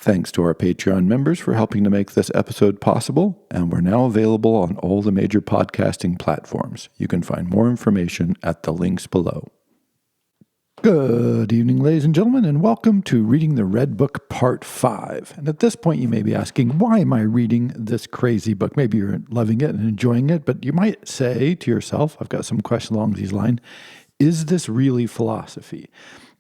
Thanks to our Patreon members for helping to make this episode possible, and we're now available on all the major podcasting platforms. You can find more information at the links below. Good evening, ladies and gentlemen, and welcome to Reading the Red Book Part 5. And at this point, you may be asking, why am I reading this crazy book? Maybe you're loving it and enjoying it, but you might say to yourself, I've got some questions along these lines, is this really philosophy?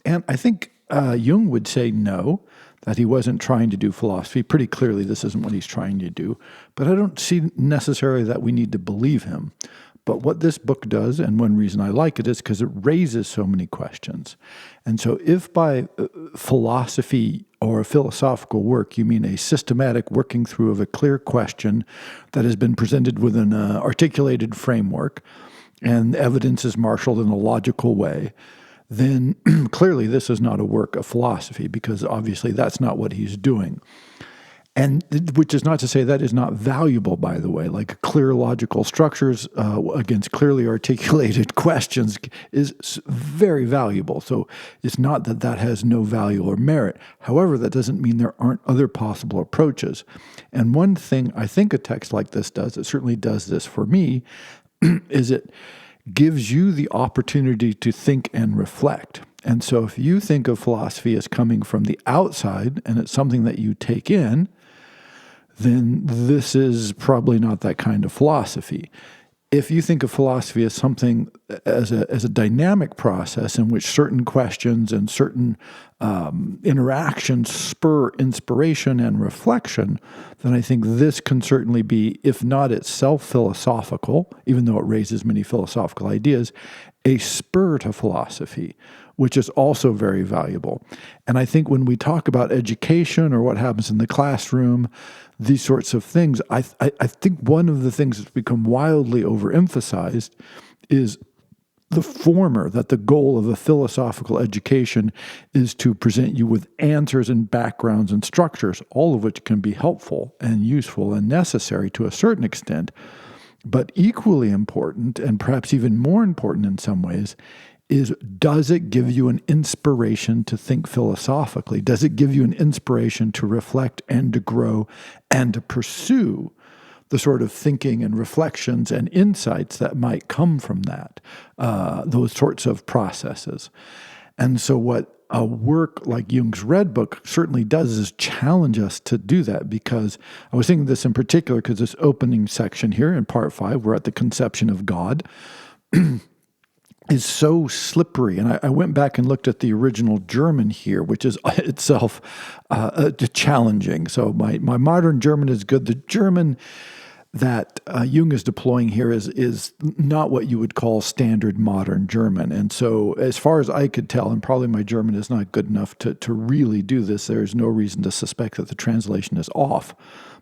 And I think Jung would say no, that he wasn't trying to do philosophy. Pretty clearly, this isn't what he's trying to do. But I don't see necessarily that we need to believe him. But what this book does, and one reason I like it, is because it raises so many questions. And so if by philosophy or a philosophical work you mean a systematic working through of a clear question that has been presented with an articulated framework, and evidence is marshaled in a logical way, then clearly this is not a work of philosophy, because obviously that's not what he's doing. And which is not to say that is not valuable, by the way, like clear logical structures against clearly articulated questions is very valuable. So it's not that that has no value or merit. However, that doesn't mean there aren't other possible approaches. And one thing I think a text like this does, it certainly does this for me, is it gives you the opportunity to think and reflect. And so if you think of philosophy as coming from the outside and it's something that you take in, then this is probably not that kind of philosophy. If you think of philosophy as something, as a dynamic process in which certain questions and certain interactions spur inspiration and reflection, then I think this can certainly be, if not itself philosophical, even though it raises many philosophical ideas, a spur to philosophy, which is also very valuable. And I think when we talk about education or what happens in the classroom, these sorts of things, I think one of the things that's become wildly overemphasized is the former, that the goal of a philosophical education is to present you with answers and backgrounds and structures, all of which can be helpful and useful and necessary to a certain extent. But equally important, and perhaps even more important in some ways, is does it give you an inspiration to think philosophically? Does it give you an inspiration to reflect and to grow and to pursue the sort of thinking and reflections and insights that might come from that, those sorts of processes? And so what a work like Jung's Red Book certainly does is challenge us to do that, because I was thinking this in particular because this opening section here in part 5, we're at the conception of God, is so slippery. And I went back and looked at the original German here, which is itself challenging. So my modern German is good. The German that Jung is deploying here is not what you would call standard modern German. And so as far as I could tell, and probably my German is not good enough to really do this, there's no reason to suspect that the translation is off.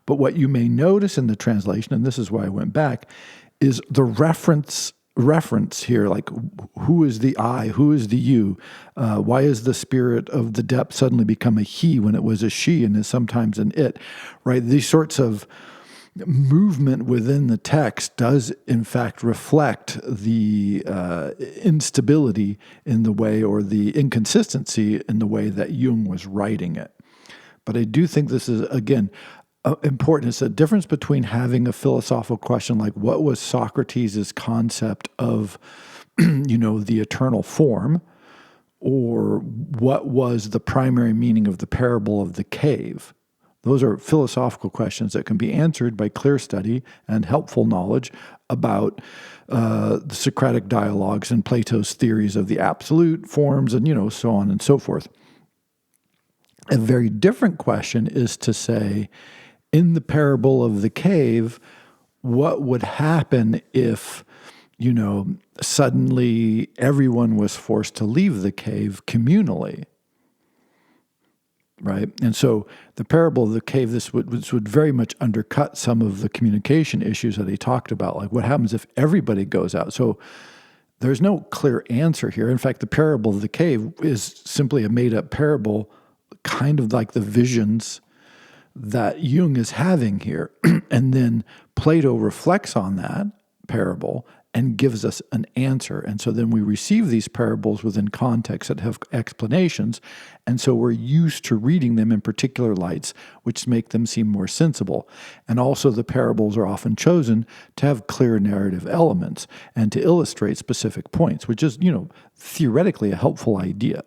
But what you may notice in the translation, and this is why I went back, is the reference here, like who is the I, who is the you, why is the spirit of the depth suddenly become a he when it was a she and is sometimes an it, right? These sorts of movement within the text does in fact reflect the instability in the way, or the inconsistency in the way that Jung was writing it. But I do think this is, again, important. It's a difference between having a philosophical question like what was Socrates' concept of, the eternal form, or what was the primary meaning of the parable of the cave. Those are philosophical questions that can be answered by clear study and helpful knowledge about the Socratic dialogues and Plato's theories of the absolute forms and, so on and so forth. A very different question is to say, in the parable of the cave, what would happen if, suddenly everyone was forced to leave the cave communally? Right? And so the parable of the cave, this would very much undercut some of the communication issues that he talked about. Like what happens if everybody goes out? So there's no clear answer here. In fact, the parable of the cave is simply a made-up parable, kind of like the visions that Jung is having here. And then Plato reflects on that parable and gives us an answer. And so then we receive these parables within context that have explanations. And so we're used to reading them in particular lights, which make them seem more sensible. And also the parables are often chosen to have clear narrative elements and to illustrate specific points, which is, theoretically a helpful idea.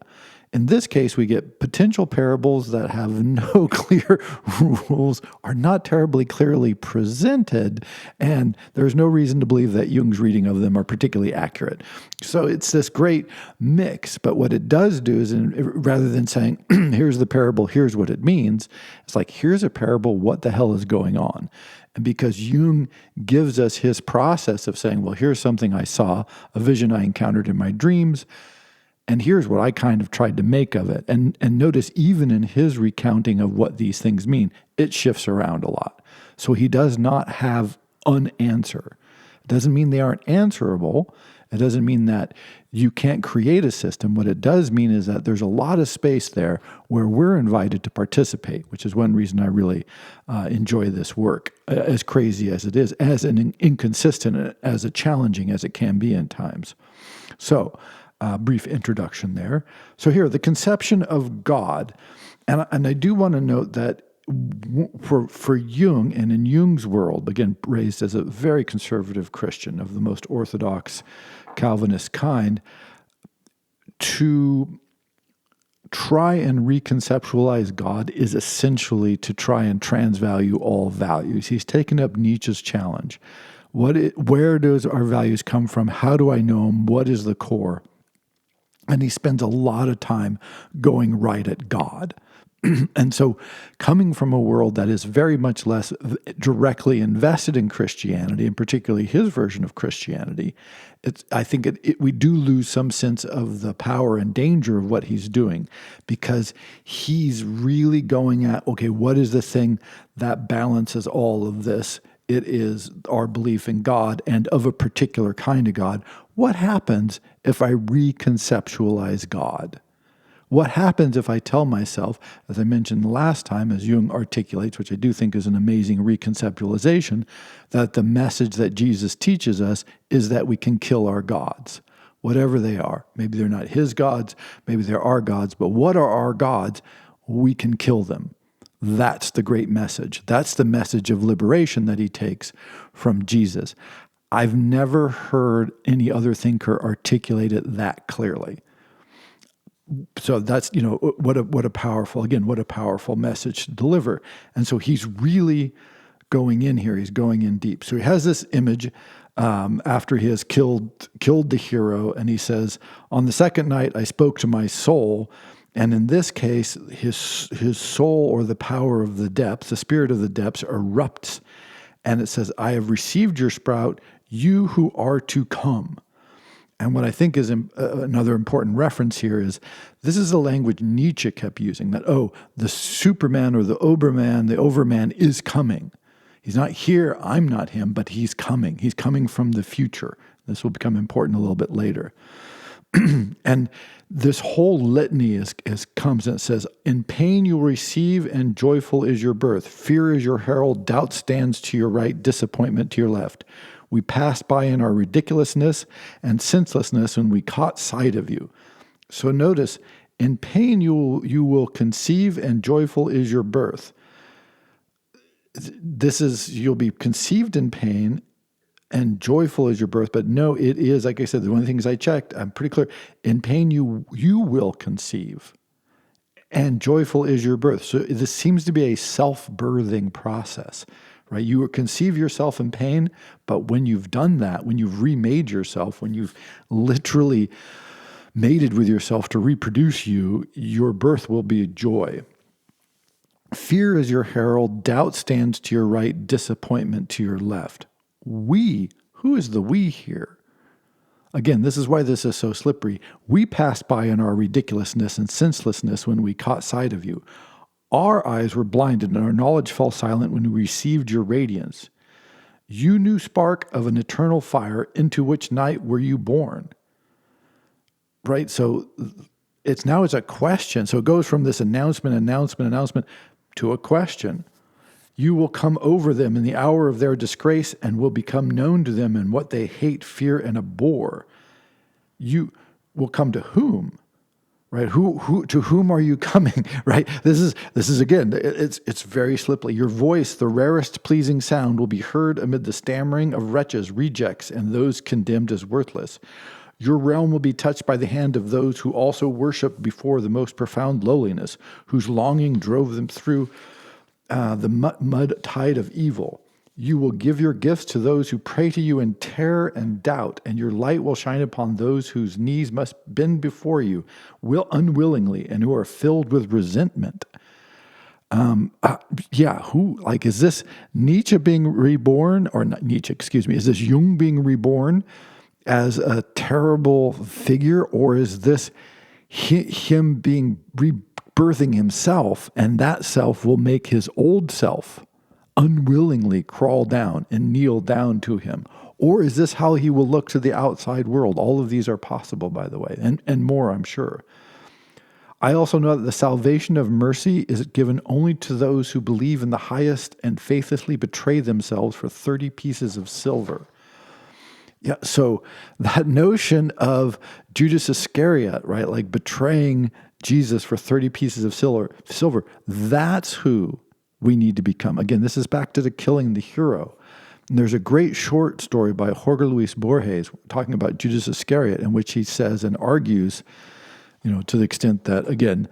In this case, we get potential parables that have no clear rules, are not terribly clearly presented, and there's no reason to believe that Jung's reading of them are particularly accurate. So it's this great mix, but what it does do is, rather than saying, here's the parable, here's what it means, it's like, here's a parable, what the hell is going on? And because Jung gives us his process of saying, well, here's something I saw, a vision I encountered in my dreams, and here's what I kind of tried to make of it. And notice, even in his recounting of what these things mean, it shifts around a lot. So he does not have an answer. It doesn't mean they aren't answerable. It doesn't mean that you can't create a system. What it does mean is that there's a lot of space there where we're invited to participate, which is one reason I really enjoy this work, as crazy as it is, as an inconsistent, as challenging as it can be in times. So, brief introduction there. So here, the conception of God, and I do want to note that for Jung, and in Jung's world, again, raised as a very conservative Christian of the most orthodox Calvinist kind, to try and reconceptualize God is essentially to try and transvalue all values. He's taken up Nietzsche's challenge. Where does our values come from? How do I know them? What is the core? And he spends a lot of time going right at God. And so coming from a world that is very much less directly invested in Christianity, and particularly his version of Christianity, I think we do lose some sense of the power and danger of what he's doing, because he's really going at, okay, what is the thing that balances all of this? It is our belief in God, and of a particular kind of God. What happens if I reconceptualize God? What happens if I tell myself, as I mentioned last time, as Jung articulates, which I do think is an amazing reconceptualization, that the message that Jesus teaches us is that we can kill our gods, whatever they are. Maybe they're not his gods, maybe they're our gods, but what are our gods? We can kill them. That's the great message. That's the message of liberation that he takes from Jesus. I've never heard any other thinker articulate it that clearly. So that's, what a powerful message to deliver. And so he's really going in here. He's going in deep. So he has this image after he has killed the hero, and he says, on the second night I spoke to my soul. And in this case, his soul, or the power of the depths, the spirit of the depths, erupts. And it says, I have received your sprout, you who are to come. And what I think is another important reference here is, this is the language Nietzsche kept using, that, the Superman or the Oberman, the Overman is coming. He's not here, I'm not him, but he's coming. He's coming from the future. This will become important a little bit later. And this whole litany comes and it says, in pain you will receive, and joyful is your birth. Fear is your herald, doubt stands to your right, disappointment to your left. We passed by in our ridiculousness and senselessness when we caught sight of you. So notice, in pain you will conceive, and joyful is your birth. You'll be conceived in pain, and joyful is your birth. But no, it is, like I said, one of the things I checked, I'm pretty clear. In pain you will conceive, and joyful is your birth. So this seems to be a self-birthing process, right? You conceive yourself in pain, but when you've done that, when you've remade yourself, when you've literally mated with yourself to reproduce you, your birth will be a joy. Fear is your herald, doubt stands to your right, disappointment to your left. We, who is the we here? Again, this is why this is so slippery. We passed by in our ridiculousness and senselessness when we caught sight of you. Our eyes were blinded, and our knowledge fell silent when we received your radiance. You new spark of an eternal fire, into which night were you born? Right? So it's a question. So it goes from this announcement to a question. You will come over them in the hour of their disgrace and will become known to them in what they hate, fear, and abhor. You will come to whom? Right? To whom are you coming? Right? This is again, it's very slippery. Your voice, the rarest pleasing sound, will be heard amid the stammering of wretches, rejects, and those condemned as worthless. Your realm will be touched by the hand of those who also worship before the most profound lowliness, whose longing drove them through the mud tide of evil. You will give your gifts to those who pray to you in terror and doubt, and your light will shine upon those whose knees must bend before you, unwillingly, and who are filled with resentment. Is this Nietzsche being reborn, or not Nietzsche, excuse me, is this Jung being reborn as a terrible figure, or is this him being rebirthing himself, and that self will make his old self unwillingly crawl down and kneel down to him? Or is this how he will look to the outside world? All of these are possible, by the way, and more, I'm sure. I also know that the salvation of mercy is given only to those who believe in the highest and faithlessly betray themselves for 30 pieces of silver. Yeah, so that notion of Judas Iscariot, right, like betraying Jesus for 30 pieces of silver, that's who we need to become. Again, this is back to the killing the hero. And there's a great short story by Jorge Luis Borges talking about Judas Iscariot, in which he says and argues, to the extent that, again,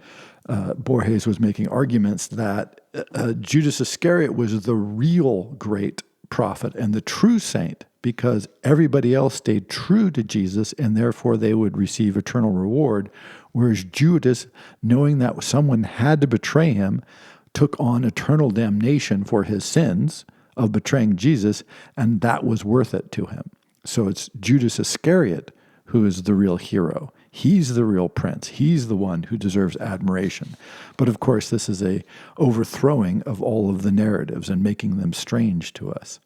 Borges was making arguments that Judas Iscariot was the real great prophet and the true saint, because everybody else stayed true to Jesus and therefore they would receive eternal reward, whereas Judas, knowing that someone had to betray him, took on eternal damnation for his sins of betraying Jesus, and that was worth it to him. So it's Judas Iscariot who is the real hero. He's the real prince. He's the one who deserves admiration. But of course, this is a overthrowing of all of the narratives and making them strange to us.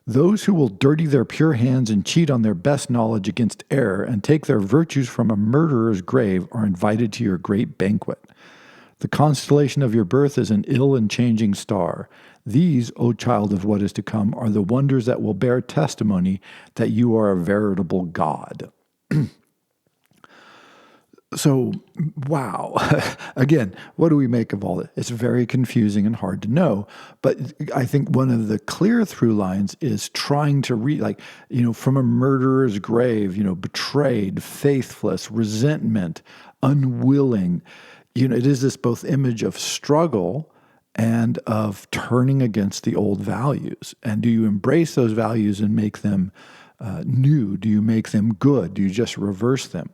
Those who will dirty their pure hands and cheat on their best knowledge against error and take their virtues from a murderer's grave are invited to your great banquet. The constellation of your birth is an ill and changing star. These, O child of what is to come, are the wonders that will bear testimony that you are a veritable God. So, wow. Again, what do we make of all this? It's very confusing and hard to know. But I think one of the clear through lines is trying to read, from a murderer's grave, betrayed, faithless, resentment, unwilling. It is this both image of struggle and of turning against the old values. And do you embrace those values and make them new? Do you make them good? Do you just reverse them?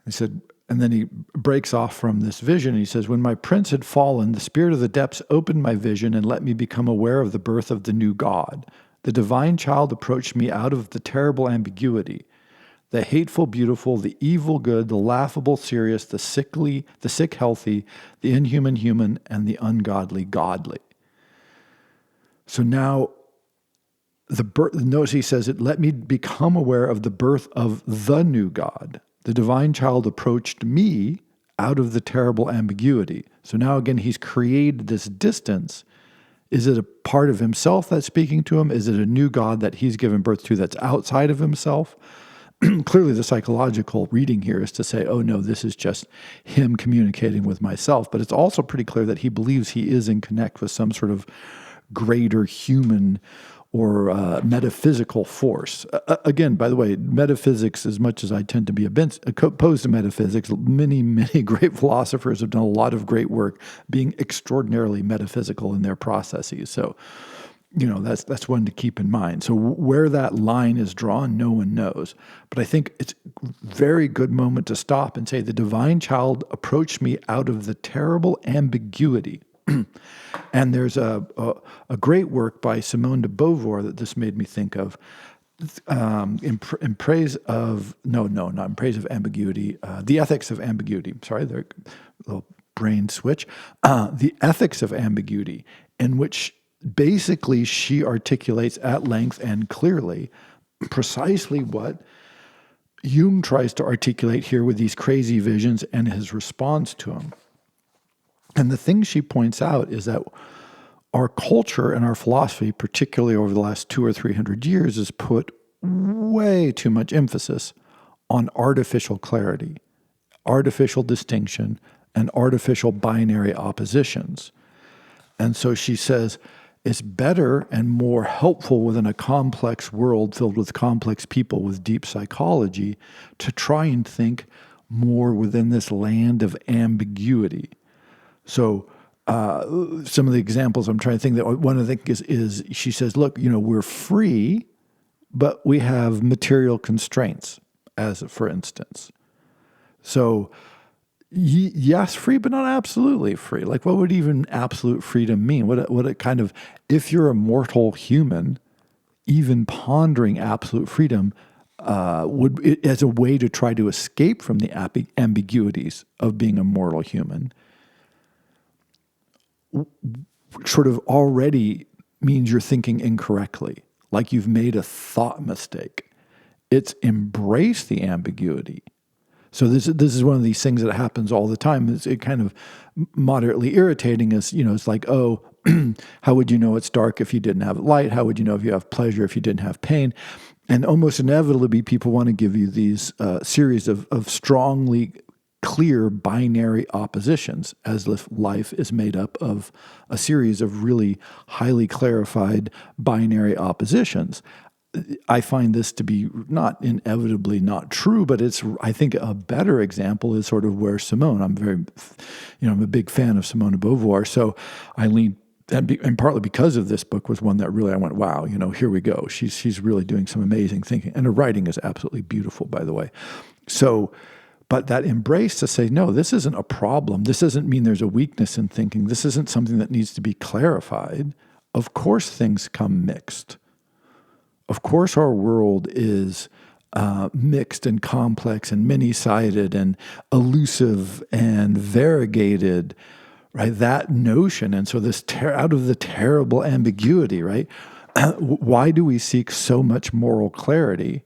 He said, and then he breaks off from this vision. And he says, when my prince had fallen, the spirit of the depths opened my vision and let me become aware of the birth of the new God. The divine child approached me out of the terrible ambiguity. The hateful beautiful, the evil good, the laughable serious, the sick healthy, the inhuman human, and the ungodly godly. So now, notice he says, it let me become aware of the birth of the new God. The divine child approached me out of the terrible ambiguity. So now again, he's created this distance. Is it a part of himself that's speaking to him? Is it a new God that he's given birth to that's outside of himself? Clearly the psychological reading here is to say, oh no, this is just him communicating with myself. But it's also pretty clear that he believes he is in connect with some sort of greater human or metaphysical force. Again, by the way, metaphysics, as much as I tend to be opposed to metaphysics, many, many great philosophers have done a lot of great work being extraordinarily metaphysical in their processes. So, that's one to keep in mind. So where that line is drawn, no one knows. But I think it's a very good moment to stop and say, the divine child approached me out of the terrible ambiguity. And there's a great work by Simone de Beauvoir that this made me think of, in praise of, not in praise of ambiguity, the ethics of ambiguity. Sorry, there, little brain switch. The ethics of ambiguity, in which basically she articulates at length and clearly precisely what Jung tries to articulate here with these crazy visions and his response to them. And the thing she points out is that our culture and our philosophy, particularly over the last 200 or 300 years, has put way too much emphasis on artificial clarity, artificial distinction, and artificial binary oppositions. And so she says it's better and more helpful within a complex world filled with complex people with deep psychology to try and think more within this land of ambiguity. So some of the examples I'm trying to think that one of the things is she says, look, we're free, but we have material constraints, as for instance. So yes, free, but not absolutely free. Like, what would even absolute freedom mean? What it kind of, if you're a mortal human, even pondering absolute freedom as a way to try to escape from the ambiguities of being a mortal human, sort of already means you're thinking incorrectly, like you've made a thought mistake. It's embrace the ambiguity. So this is one of these things that happens all the time. It's kind of moderately irritating. It's like, oh, how would you know it's dark if you didn't have light? How would you know if you have pleasure if you didn't have pain? And almost inevitably, people want to give you these series of strongly clear binary oppositions, as if life is made up of a series of really highly clarified binary oppositions. I find this to be not inevitably not true, but I think a better example is sort of where Simone, I'm a big fan of Simone de Beauvoir, so I lean, and partly because of this book was one that really I went, wow, here we go. She's really doing some amazing thinking, and her writing is absolutely beautiful, by the way. So, but that embrace to say, no, this isn't a problem. This doesn't mean there's a weakness in thinking. This isn't something that needs to be clarified. Of course, things come mixed. Of course, our world is mixed and complex and many-sided and elusive and variegated, right? That notion. And so this out of the terrible ambiguity, right? Why do we seek so much moral clarity,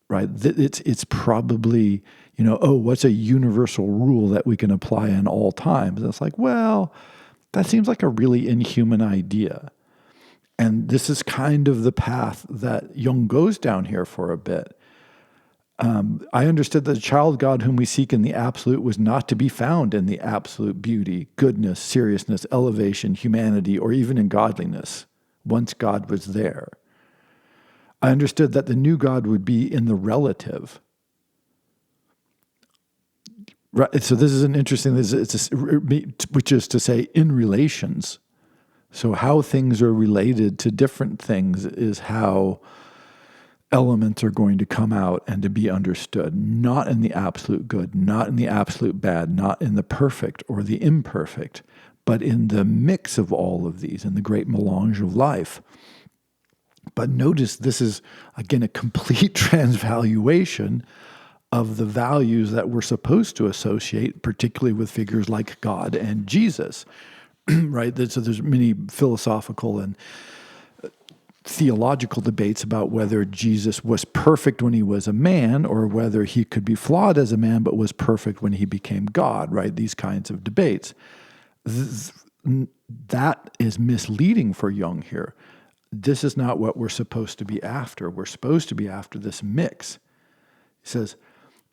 right? It's probably, what's a universal rule that we can apply in all times? And it's like, well, that seems like a really inhuman idea. And this is kind of the path that Jung goes down here for a bit. I understood that the child God whom we seek in the absolute was not to be found in the absolute beauty, goodness, seriousness, elevation, humanity, or even in godliness, once God was there. I understood that the new God would be in the relative. Right. So this is an interesting, which is to say in relations. So how things are related to different things is how elements are going to come out and to be understood, not in the absolute good, not in the absolute bad, not in the perfect or the imperfect, but in the mix of all of these, in the great melange of life. But notice this is, again, a complete transvaluation of the values that we're supposed to associate, particularly with figures like God and Jesus. Right? So there's many philosophical and theological debates about whether Jesus was perfect when he was a man or whether he could be flawed as a man but was perfect when he became God, right? These kinds of debates. That is misleading for Jung here. This is not what we're supposed to be after. We're supposed to be after this mix. He says,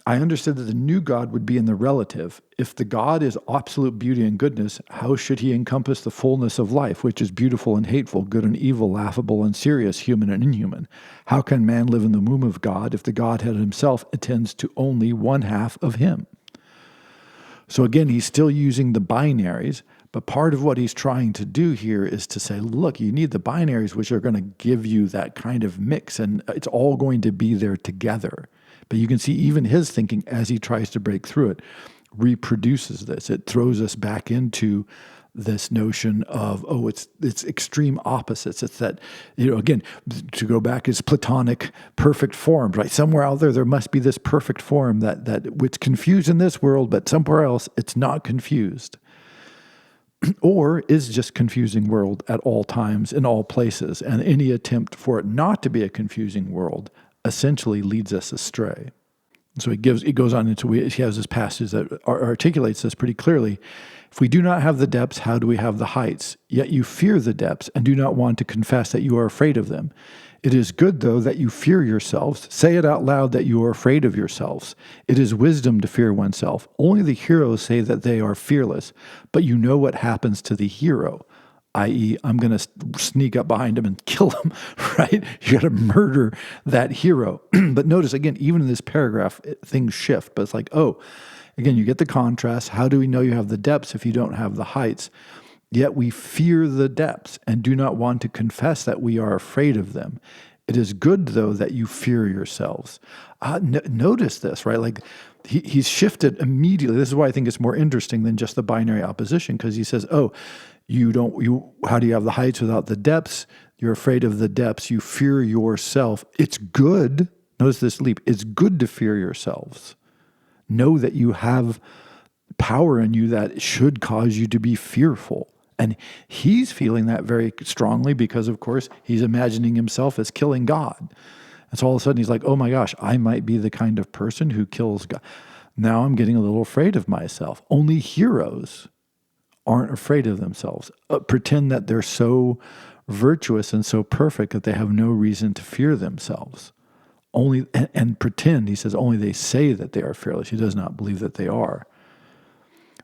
I understood that the new God would be in the relative. If the God is absolute beauty and goodness, how should he encompass the fullness of life, which is beautiful and hateful, good and evil, laughable and serious, human and inhuman? How can man live in the womb of God if the Godhead himself attends to only one half of him? So again, he's still using the binaries, but part of what he's trying to do here is to say, look, you need the binaries, which are going to give you that kind of mix, and it's all going to be there together. But you can see even his thinking, as he tries to break through it, reproduces this. It throws us back into this notion of, it's extreme opposites. It's that, again, to go back, it's Platonic perfect forms, right? Somewhere out there must be this perfect form that it's confused in this world, but somewhere else it's not confused. Or is just confusing world at all times, in all places. And any attempt for it not to be a confusing world essentially leads us astray. So he goes on into, he has this passage that articulates this pretty clearly. If we do not have the depths, how do we have the heights? Yet you fear the depths and do not want to confess that you are afraid of them. It is good, though, that you fear yourselves. Say it out loud that you are afraid of yourselves. It is wisdom to fear oneself. Only the heroes say that they are fearless, but you know what happens to the hero, i.e., I'm going to sneak up behind him and kill him, right? You got to murder that hero. But notice, again, even in this paragraph, things shift. But it's like, oh, again, you get the contrast. How do we know you have the depths if you don't have the heights? Yet we fear the depths and do not want to confess that we are afraid of them. It is good, though, that you fear yourselves. Notice this, right? Like he's shifted immediately. This is why I think it's more interesting than just the binary opposition, because he says, oh, how do you have the heights without the depths? You're afraid of the depths. You fear yourself. It's good. Notice this leap. It's good to fear yourselves. Know that you have power in you that should cause you to be fearful. And he's feeling that very strongly because, of course, he's imagining himself as killing God. And so all of a sudden he's like, oh my gosh, I might be the kind of person who kills God. Now I'm getting a little afraid of myself. Only heroes aren't afraid of themselves. Pretend that they're so virtuous and so perfect that they have no reason to fear themselves. And pretend, he says, only they say that they are fearless. He does not believe that they are.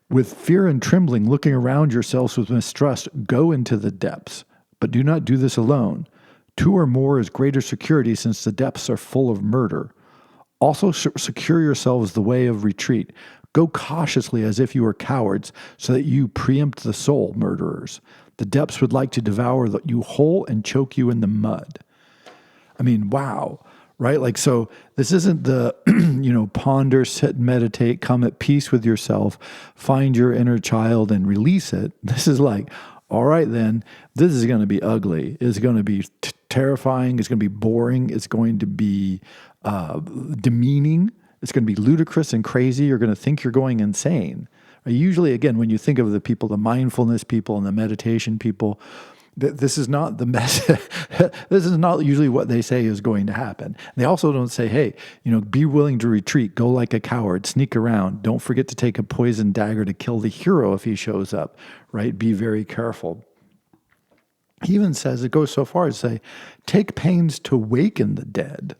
With fear and trembling, looking around yourselves with mistrust, go into the depths. But do not do this alone. 2 or more is greater security, since the depths are full of murder. Also secure yourselves the way of retreat. Go cautiously as if you were cowards, so that you preempt the soul, murderers. The depths would like to devour you whole and choke you in the mud. I mean, wow. Right? Like, so this isn't the, ponder, sit, meditate, come at peace with yourself, find your inner child and release it. This is like, all right, then, this is going to be ugly. It's going to be terrifying. It's going to be boring. It's going to be demeaning. It's going to be ludicrous and crazy. You're going to think you're going insane. Usually, again, when you think of the people, the mindfulness people and the meditation people, this is not the message. This is not usually what they say is going to happen. They also don't say, hey, be willing to retreat, go like a coward, sneak around. Don't forget to take a poison dagger to kill the hero if he shows up, right? Be very careful. He even says, it goes so far as to say, take pains to waken the dead.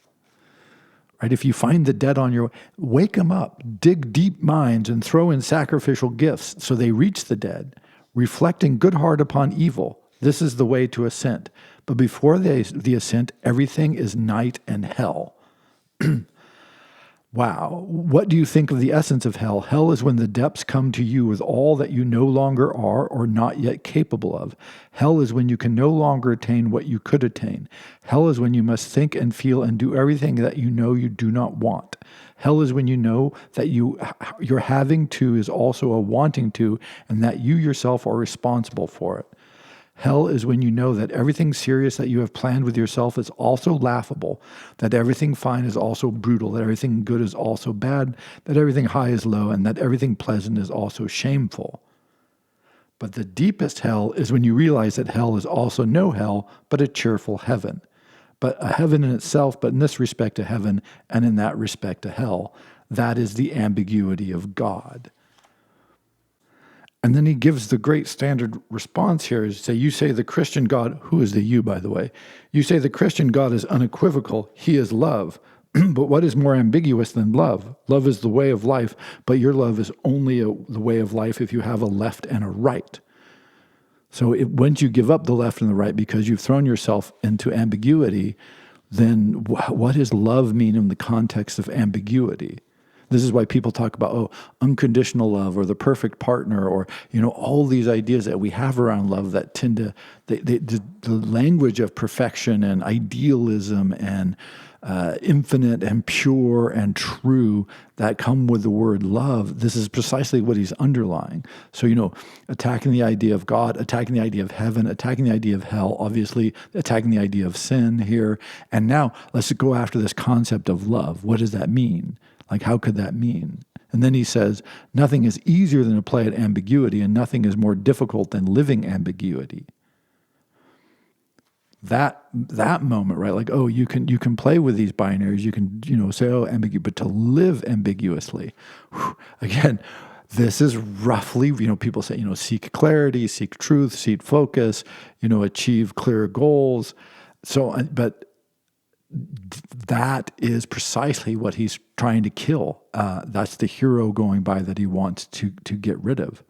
Right? If you find the dead on your way, wake them up, dig deep mines and throw in sacrificial gifts so they reach the dead, reflecting good heart upon evil. This is the way to ascent. But before the ascent, everything is night and hell. Wow. What do you think of the essence of hell? Hell is when the depths come to you with all that you no longer are or not yet capable of. Hell is when you can no longer attain what you could attain. Hell is when you must think and feel and do everything that you know you do not want. Hell is when you know that your having to is also a wanting to, and that you yourself are responsible for it. Hell is when you know that everything serious that you have planned with yourself is also laughable, that everything fine is also brutal, that everything good is also bad, that everything high is low, and that everything pleasant is also shameful. But the deepest hell is when you realize that hell is also no hell, but a cheerful heaven. But a heaven in itself, but in this respect a heaven, and in that respect a hell. That is the ambiguity of God. And then he gives the great standard response here is say, you say the Christian God, who is the you, by the way? You say the Christian God is unequivocal. He is love. But what is more ambiguous than love? Love is the way of life, but your love is only the way of life if you have a left and a right. So once you give up the left and the right because you've thrown yourself into ambiguity, then what does love mean in the context of ambiguity? This is why people talk about, unconditional love or the perfect partner or, all these ideas that we have around love that tend to, the language of perfection and idealism and infinite and pure and true that come with the word love. This is precisely what he's underlying. So, attacking the idea of God, attacking the idea of heaven, attacking the idea of hell, obviously attacking the idea of sin here. And now let's go after this concept of love. What does that mean? Like, how could that mean? And then he says, nothing is easier than to play at ambiguity, and nothing is more difficult than living ambiguity. that moment, right? Like, oh, you can play with these binaries. You can, say, oh, ambiguous, but to live ambiguously, again, this is roughly, people say, seek clarity, seek truth, seek focus, achieve clear goals. So, but that is precisely what he's trying to kill. That's the hero going by that he wants to get rid of.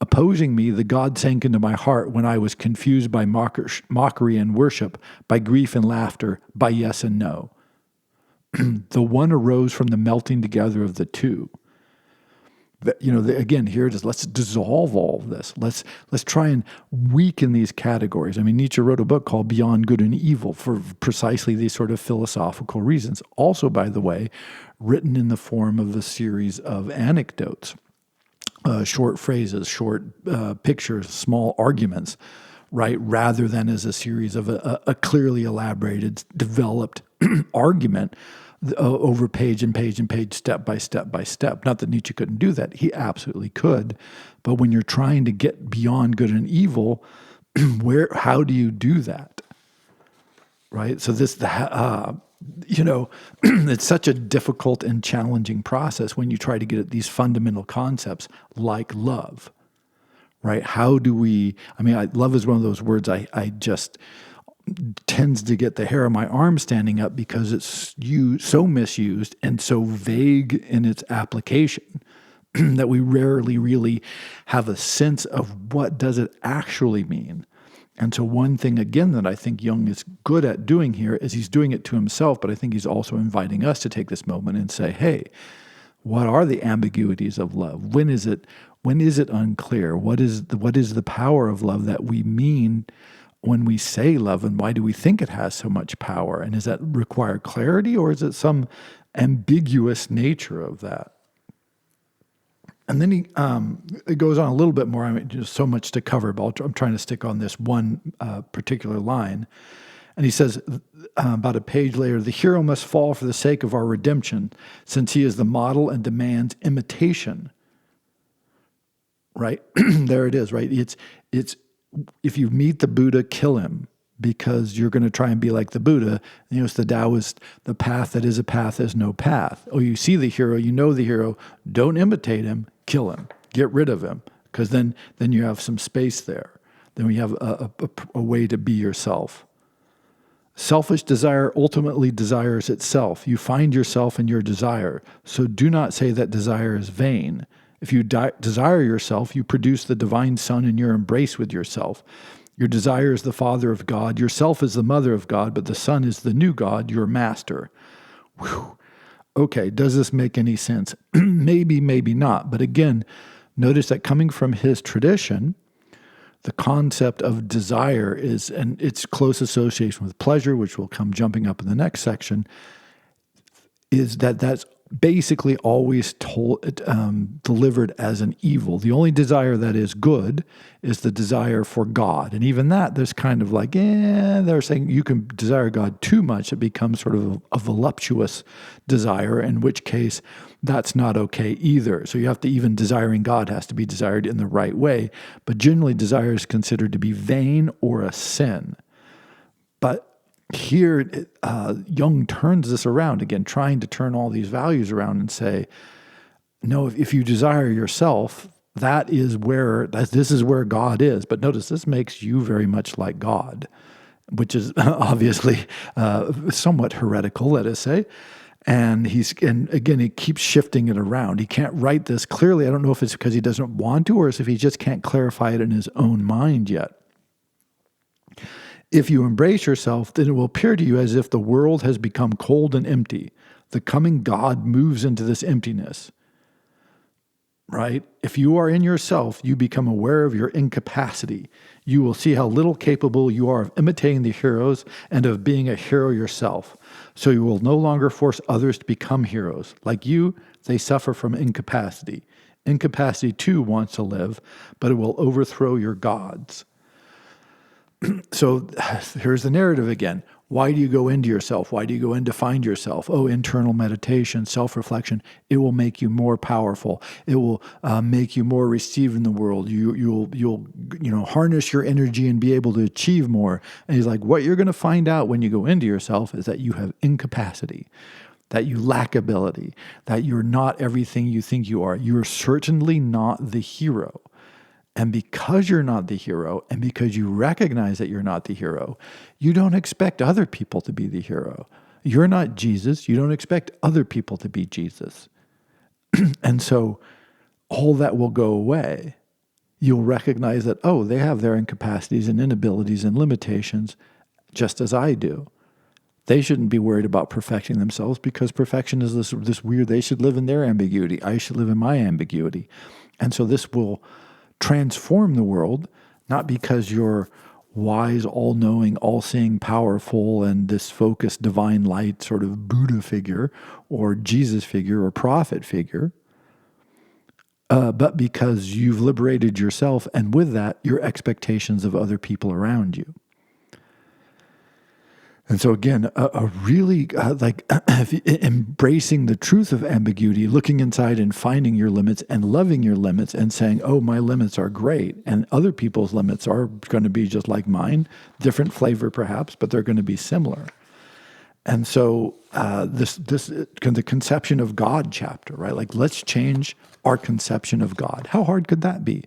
Opposing me, the God sank into my heart when I was confused by mockery and worship, by grief and laughter, by yes and no. The one arose from the melting together of the two. Again, here it is. Let's dissolve all of this. Let's try and weaken these categories. I mean, Nietzsche wrote a book called Beyond Good and Evil for precisely these sort of philosophical reasons. Also, by the way, written in the form of a series of anecdotes. Short phrases, short pictures, small arguments, right? Rather than as a series of a clearly elaborated, developed argument over page and page and page, step by step by step. Not that Nietzsche couldn't do that. He absolutely could. But when you're trying to get beyond good and evil, how do you do that? Right? So it's such a difficult and challenging process when you try to get at these fundamental concepts like love, right? Love is one of those words I just tends to get the hair on my arm standing up because it's so misused and so vague in its application that we rarely really have a sense of what does it actually mean. And so one thing, again, that I think Jung is good at doing here is he's doing it to himself, but I think he's also inviting us to take this moment and say, hey, what are the ambiguities of love? When is it unclear? What is the power of love that we mean when we say love, and why do we think it has so much power? And does that require clarity, or is it some ambiguous nature of that? And then it goes on a little bit more. Just so much to cover, but I'm trying to stick on this one particular line. And he says, about a page later, the hero must fall for the sake of our redemption, since he is the model and demands imitation. Right? There it is, right? It's if you meet the Buddha, kill him, because you're going to try and be like the Buddha. It's the Taoist, the path that is a path is no path. Oh, you see the hero, you know the hero, don't imitate him, kill him, get rid of him, because then you have some space there. Then we have a way to be yourself. Selfish desire ultimately desires itself. You find yourself in your desire, so do not say that desire is vain. If you desire yourself, you produce the divine Son in your embrace with yourself. Your desire is the Father of God. Yourself is the Mother of God, but the Son is the new God, your Master. Whew. Okay, does this make any sense? Maybe, maybe not. But again, notice that coming from his tradition, the concept of desire is, and its close association with pleasure, which will come jumping up in the next section, is that's basically always delivered as an evil. The only desire that is good is the desire for God. And even that, there's kind of like, they're saying you can desire God too much. It becomes sort of a voluptuous desire, in which case that's not okay either. So you have to, even desiring God has to be desired in the right way. But generally, desire is considered to be vain or a sin. But here, Jung turns this around again, trying to turn all these values around and say, no, if you desire yourself, this is where God is. But notice, this makes you very much like God, which is obviously somewhat heretical, let us say. And again, he keeps shifting it around. He can't write this clearly. I don't know if it's because he doesn't want to, or if he just can't clarify it in his own mind yet. If you embrace yourself, then it will appear to you as if the world has become cold and empty. The coming God moves into this emptiness, right? If you are in yourself, you become aware of your incapacity. You will see how little capable you are of imitating the heroes and of being a hero yourself. So you will no longer force others to become heroes. Like you, they suffer from incapacity. Incapacity too wants to live, but it will overthrow your gods. So here's the narrative again. Why do you go into yourself? Why do you go in to find yourself? Oh, internal meditation, self-reflection. It will make you more powerful. It will make you more received in the world. You'll harness your energy and be able to achieve more. And he's like, what you're going to find out when you go into yourself is that you have incapacity, that you lack ability, that you're not everything you think you are. You're certainly not the hero. And because you're not the hero, and because you recognize that you're not the hero, you don't expect other people to be the hero. You're not Jesus. You don't expect other people to be Jesus. And so all that will go away. You'll recognize that, oh, they have their incapacities and inabilities and limitations, just as I do. They shouldn't be worried about perfecting themselves because perfection is this weird, they should live in their ambiguity. I should live in my ambiguity. And so this will transform the world, not because you're wise, all-knowing, all-seeing, powerful, and this focused divine light sort of Buddha figure or Jesus figure or prophet figure, but because you've liberated yourself, and with that, your expectations of other people around you. And so again, a really embracing the truth of ambiguity, looking inside and finding your limits and loving your limits and saying, oh, my limits are great. And other people's limits are going to be just like mine, different flavor perhaps, but they're going to be similar. And so the conception of God chapter, right? Like, let's change our conception of God. How hard could that be?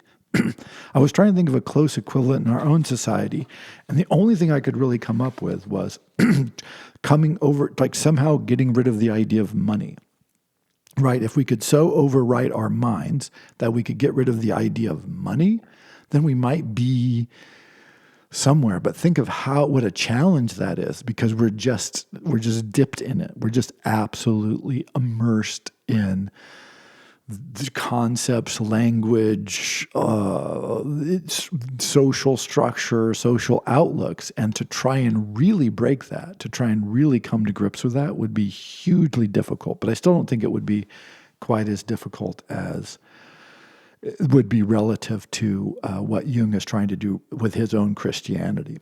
I was trying to think of a close equivalent in our own society, and the only thing I could really come up with was coming over, like somehow getting rid of the idea of money, right? If we could so overwrite our minds that we could get rid of the idea of money, then we might be somewhere. But think of what a challenge that is, because we're just dipped in it. We're just absolutely immersed in the concepts, language, social structure, social outlooks, and to try and really break that, to try and really come to grips with that would be hugely difficult. But I still don't think it would be quite as difficult as it would be relative to what Jung is trying to do with his own Christianity,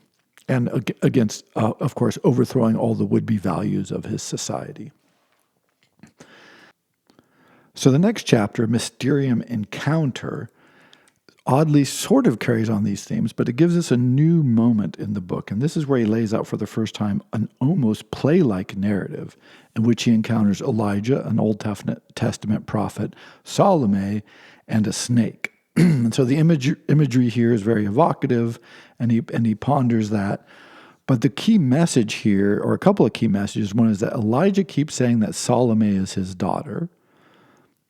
and against, of course, overthrowing all the would-be values of his society. So the next chapter, Mysterium Encounter, oddly sort of carries on these themes, but it gives us a new moment in the book. And this is where he lays out for the first time an almost play-like narrative in which he encounters Elijah, an Old Testament prophet, Salome, and a snake. And so the imagery here is very evocative, and he ponders that. But the key message here, or a couple of key messages, one is that Elijah keeps saying that Salome is his daughter,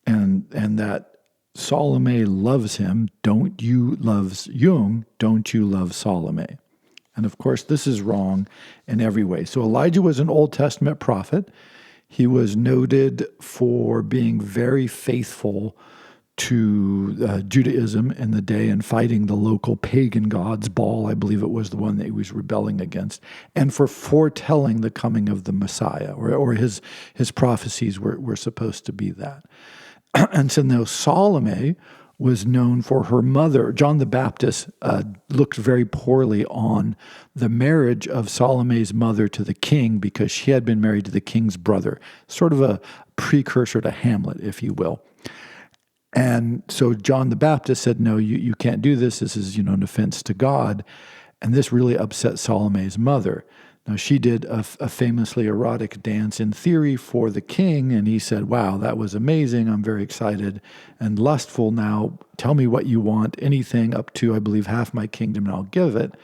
and that Salome loves him. Don't you love Jung? Don't you love Salome? And of course, this is wrong in every way. So Elijah was an Old Testament prophet. He was noted for being very faithful to Judaism in the day and fighting the local pagan gods. Baal, I believe it was the one that he was rebelling against, and for foretelling the coming of the Messiah, or his prophecies were supposed to be that. And so now Salome was known for her mother. John the Baptist looked very poorly on the marriage of Salome's mother to the king because she had been married to the king's brother, sort of a precursor to Hamlet, if you will. And so John the Baptist said, no, you can't do this. This is, an offense to God. And this really upset Salome's mother. Now, she did a famously erotic dance in theory for the king, and he said, wow, that was amazing. I'm very excited and lustful now. Tell me what you want, anything up to, I believe, half my kingdom, and I'll give it.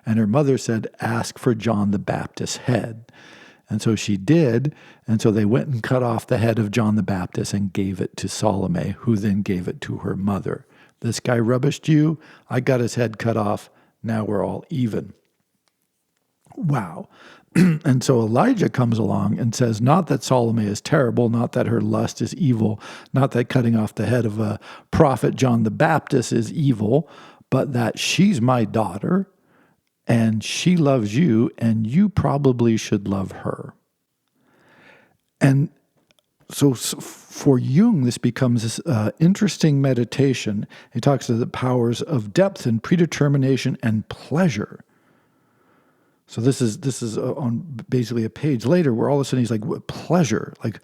And her mother said, ask for John the Baptist's head. And so she did, and so they went and cut off the head of John the Baptist and gave it to Salome, who then gave it to her mother. This guy rubbished you, I got his head cut off, now we're all even. Wow. And so Elijah comes along and says, not that Salome is terrible, not that her lust is evil, not that cutting off the head of a prophet, John the Baptist, is evil, but that she's my daughter, and she loves you, and you probably should love her. And so for Jung, this becomes this interesting meditation. He talks to the powers of depth and predetermination and pleasure. So this is on basically a page later where all of a sudden he's like, what, pleasure? Like,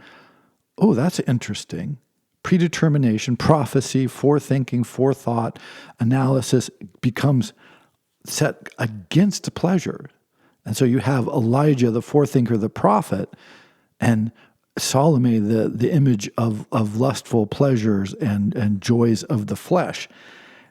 oh, that's interesting. Predetermination, prophecy, forethinking, forethought, analysis becomes set against pleasure. And so you have Elijah, the forethinker, the prophet, and Salome, the image of lustful pleasures and joys of the flesh.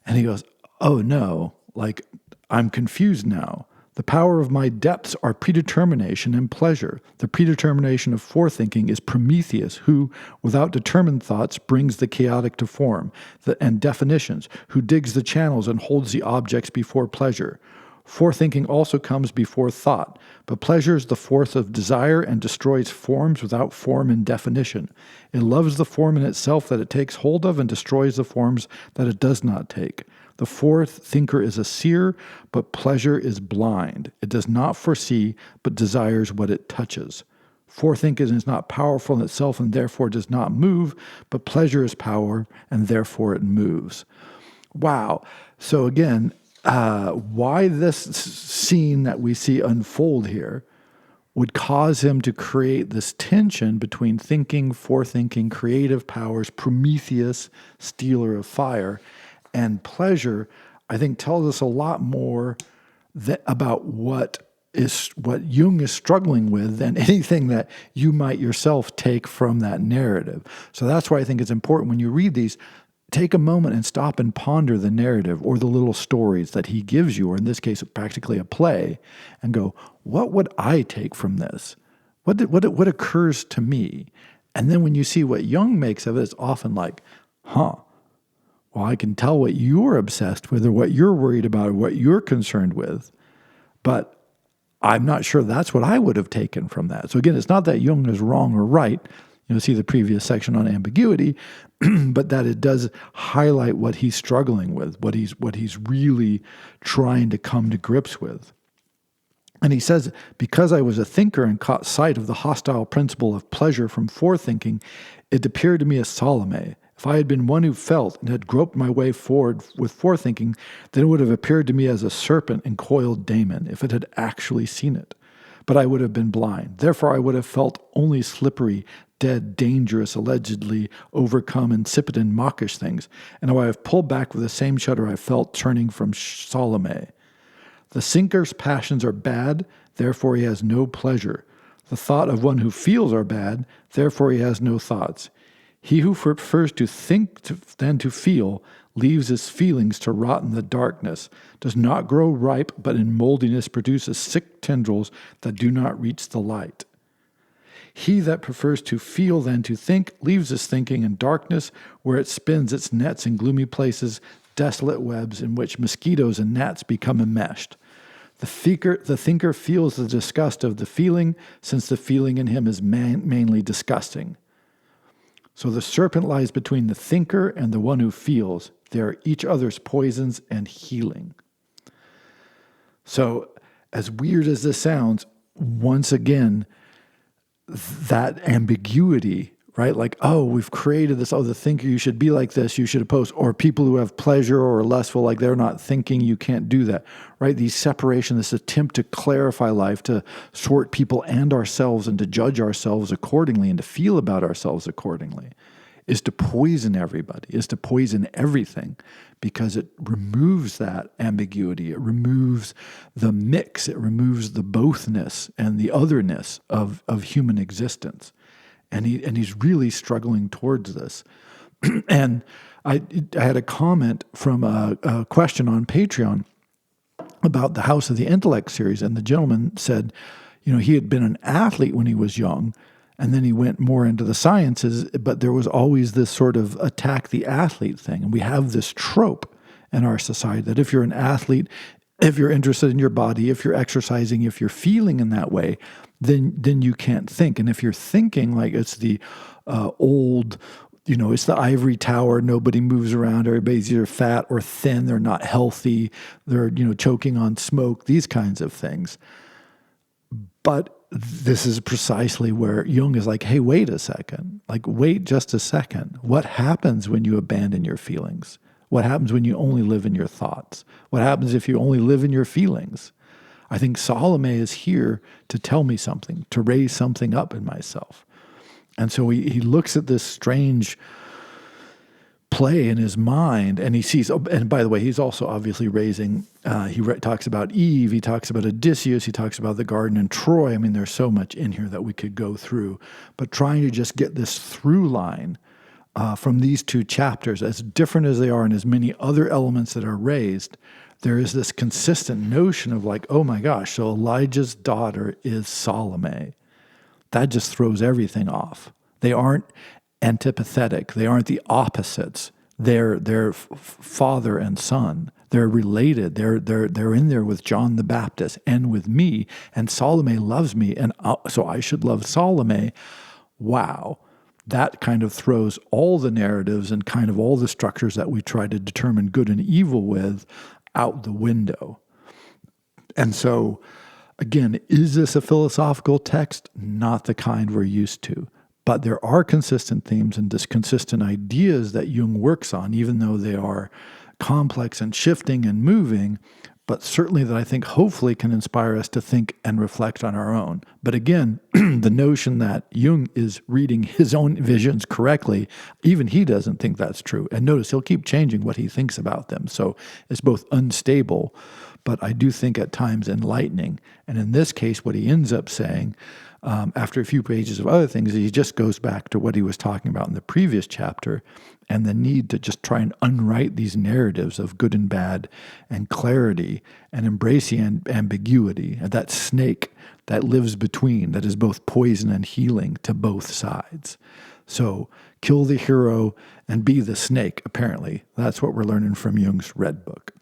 And he goes, oh no, like I'm confused now. The power of my depths are predetermination and pleasure. The predetermination of forethinking is Prometheus, who, without determined thoughts, brings the chaotic to form, and definitions, who digs the channels and holds the objects before pleasure. Forethinking also comes before thought, but pleasure is the force of desire and destroys forms without form and definition. It loves the form in itself that it takes hold of and destroys the forms that it does not take. The forethinker is a seer, but pleasure is blind. It does not foresee, but desires what it touches. Forethinking is not powerful in itself and therefore does not move, but pleasure is power and therefore it moves. Wow. So again, why this scene that we see unfold here would cause him to create this tension between thinking, forethinking, creative powers, Prometheus, stealer of fire, and pleasure, I think tells us a lot more about what Jung is struggling with than anything that you might yourself take from that narrative. So that's why I think it's important when you read these, take a moment and stop and ponder the narrative or the little stories that he gives you, or in this case, practically a play, and go, what would I take from this? What occurs to me? And then when you see what Jung makes of it, it's often like, well, I can tell what you're obsessed with or what you're worried about or what you're concerned with, but I'm not sure that's what I would have taken from that. So again, it's not that Jung is wrong or right. See the previous section on ambiguity, but that it does highlight what he's struggling with, what he's really trying to come to grips with. And he says, because I was a thinker and caught sight of the hostile principle of pleasure from forethinking, it appeared to me as Salome. If I had been one who felt and had groped my way forward with forethinking, then it would have appeared to me as a serpent and coiled daemon, if it had actually seen it. But I would have been blind. Therefore I would have felt only slippery, dead, dangerous, allegedly overcome, insipid, and mawkish things, and I have pulled back with the same shudder I felt turning from Salome. The thinker's passions are bad, therefore he has no pleasure. The thought of one who feels are bad, therefore he has no thoughts. He who prefers to think than to feel leaves his feelings to rot in the darkness, does not grow ripe, but in moldiness produces sick tendrils that do not reach the light. He that prefers to feel than to think leaves his thinking in darkness, where it spins its nets in gloomy places, desolate webs in which mosquitoes and gnats become enmeshed. The thinker feels the disgust of the feeling, since the feeling in him is mainly disgusting. So the serpent lies between the thinker and the one who feels. They are each other's poisons and healing. So, as weird as this sounds, once again, that ambiguity, right? Like, oh, we've created this, the thinker, you should be like this, you should oppose, or people who have pleasure or are lustful, like they're not thinking, you can't do that, right? These separation, this attempt to clarify life, to sort people and ourselves and to judge ourselves accordingly and to feel about ourselves accordingly, is to poison everybody, is to poison everything, because it removes that ambiguity. It removes the mix. It removes the bothness and the otherness of human existence. And he's really struggling towards this. And I had a comment from a question on Patreon about the House of the Intellect series, and the gentleman said, he had been an athlete when he was young, and then he went more into the sciences, but there was always this sort of attack the athlete thing. And we have this trope in our society that if you're an athlete, if you're interested in your body, if you're exercising, if you're feeling in that way, then you can't think. And if you're thinking like it's the old, it's the ivory tower, nobody moves around, everybody's either fat or thin, they're not healthy, they're, choking on smoke, these kinds of things. But this is precisely where Jung is like, hey, wait a second. Like, wait just a second. What happens when you abandon your feelings? What happens when you only live in your thoughts? What happens if you only live in your feelings? I think Salome is here to tell me something, to raise something up in myself. And so he looks at this strange play in his mind, and he sees, and by the way, he's also obviously raising, talks about Eve, he talks about Odysseus, he talks about the garden in Troy. I mean, there's so much in here that we could go through, but trying to just get this through line from these two chapters, as different as they are and as many other elements that are raised, there is this consistent notion of like, oh my gosh, so Elijah's daughter is Salome. That just throws everything off. They aren't antipathetic. They aren't the opposites. They're father and son. They're related. They're in there with John the Baptist and with me. And Salome loves me, and so I should love Salome. Wow. That kind of throws all the narratives and kind of all the structures that we try to determine good and evil with out the window. And so, again, is this a philosophical text? Not the kind we're used to. But there are consistent themes and consistent ideas that Jung works on, even though they are complex and shifting and moving, but certainly that I think hopefully can inspire us to think and reflect on our own. But again, the notion that Jung is reading his own visions correctly, even he doesn't think that's true. And notice he'll keep changing what he thinks about them. So it's both unstable, but I do think at times enlightening. And in this case, what he ends up saying, after a few pages of other things, he just goes back to what he was talking about in the previous chapter and the need to just try and unwrite these narratives of good and bad and clarity and embrace the ambiguity, and that snake that lives between, that is both poison and healing to both sides. So kill the hero and be the snake, apparently. That's what we're learning from Jung's Red Book.